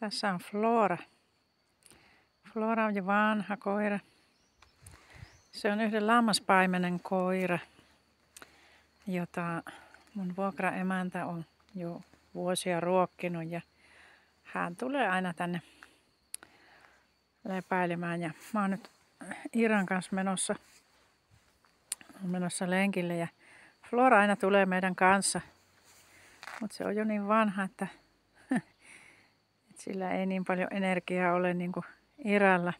Tässä on Flora. Flora on jo vanha koira. Se on yhden lammaspaimenen koira, jota mun vuokraemäntä on jo vuosia ruokkinut ja hän tulee aina tänne lepäilemään ja mä oon nyt Iiran kanssa menossa lenkille ja Flora aina tulee meidän kanssa, mutta se on jo niin vanha, että sillä ei niin paljon energiaa ole niin kuin Iralla.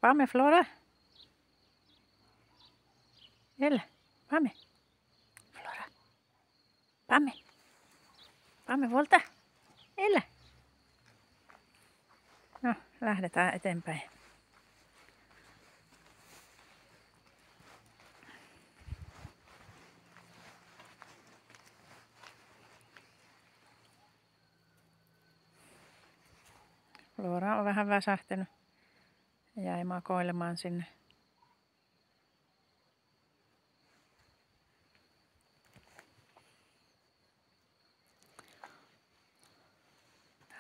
Pame Flora? Ella, pame. Flora. Pame. Pame volta. Ella. No, lähdetään eteenpäin. Flora on vähän väsähtänyt ja jäi makoilemaan sinne.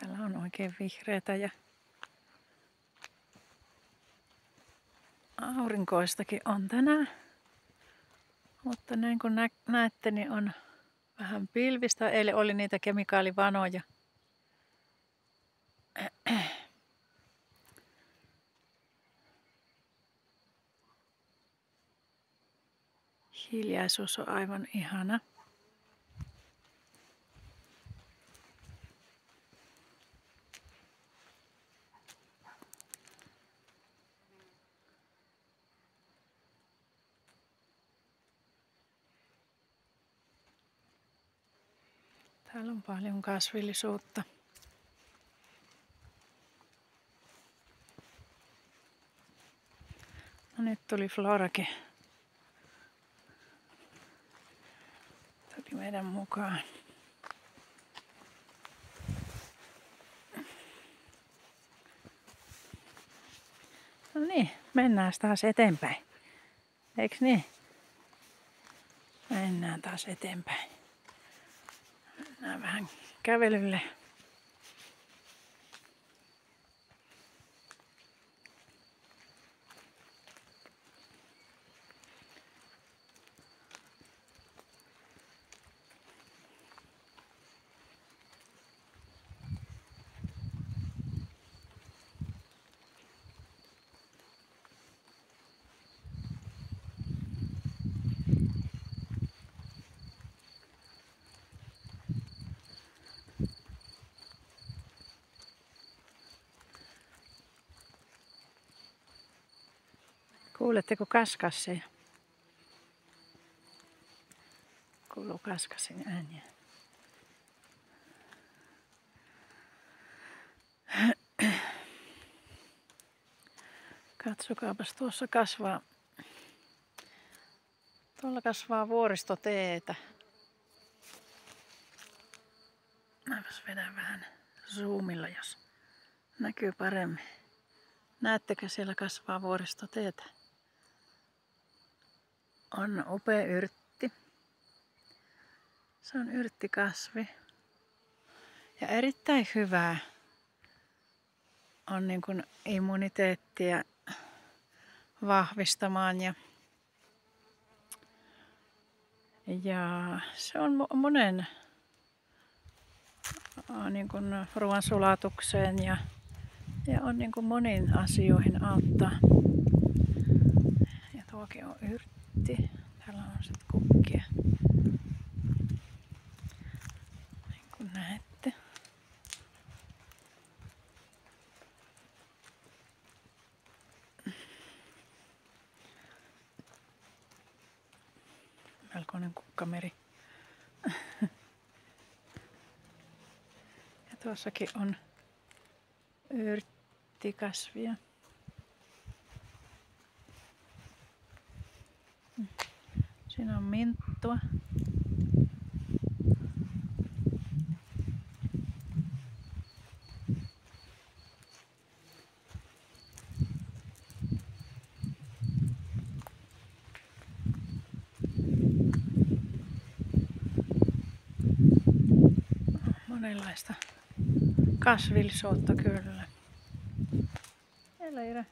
Täällä on oikein vihreätä ja aurinkoistakin on tänään. Mutta näin kun näette, niin on vähän pilvistä. Eilen oli niitä kemikaalivanoja. Hiljaisuus on aivan ihana. Täällä on paljon kasvillisuutta. No nyt tuli Florakin. Tuli meidän mukaan. No niin, mennään taas eteenpäin. Eiks niin? Mennään taas eteenpäin. Mennään vähän kävelylle. Kuuletteko kaskasseja? Kuuluu kaskasin ääniä. Katsokaapas, tuossa kasvaa. Tuolla kasvaa vuoristoteetä. Mäpäs vedän vähän zoomilla, jos näkyy paremmin. Näettekö, siellä kasvaa vuoristoteetä? On upea yrtti. Se on yrttikasvi. Ja erittäin hyvää on niin kuin immuniteettia vahvistamaan. Ja se on monen niin kuin ruoan sulatukseen ja on niin kuin moniin asioihin auttaa. Ja tuokin on yrtti. Täällä on sitten kukkia. Niin kuin näette. Melkoinen kukkameri. Ja tuossakin on yrttikasvia. Siinä on minttua. monenlaista kasvillisuutta kyllä. Hei Leira.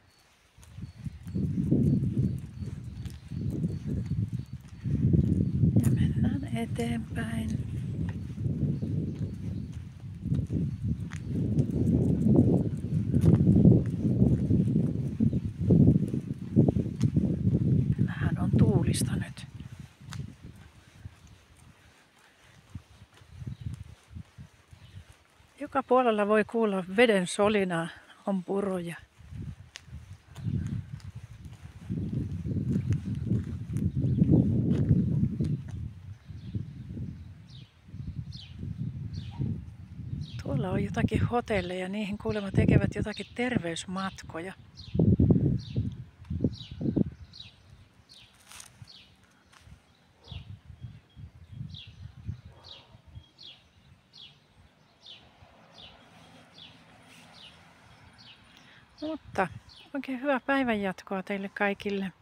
Ja mennään eteenpäin. Vähän on tuulista nyt. Joka puolella voi kuulla veden solinaa, on puroja. Tuolla on jotakin hotelleja, niihin kuulemma tekevät jotakin terveysmatkoja. Mutta oikein hyvää päivänjatkoa teille kaikille.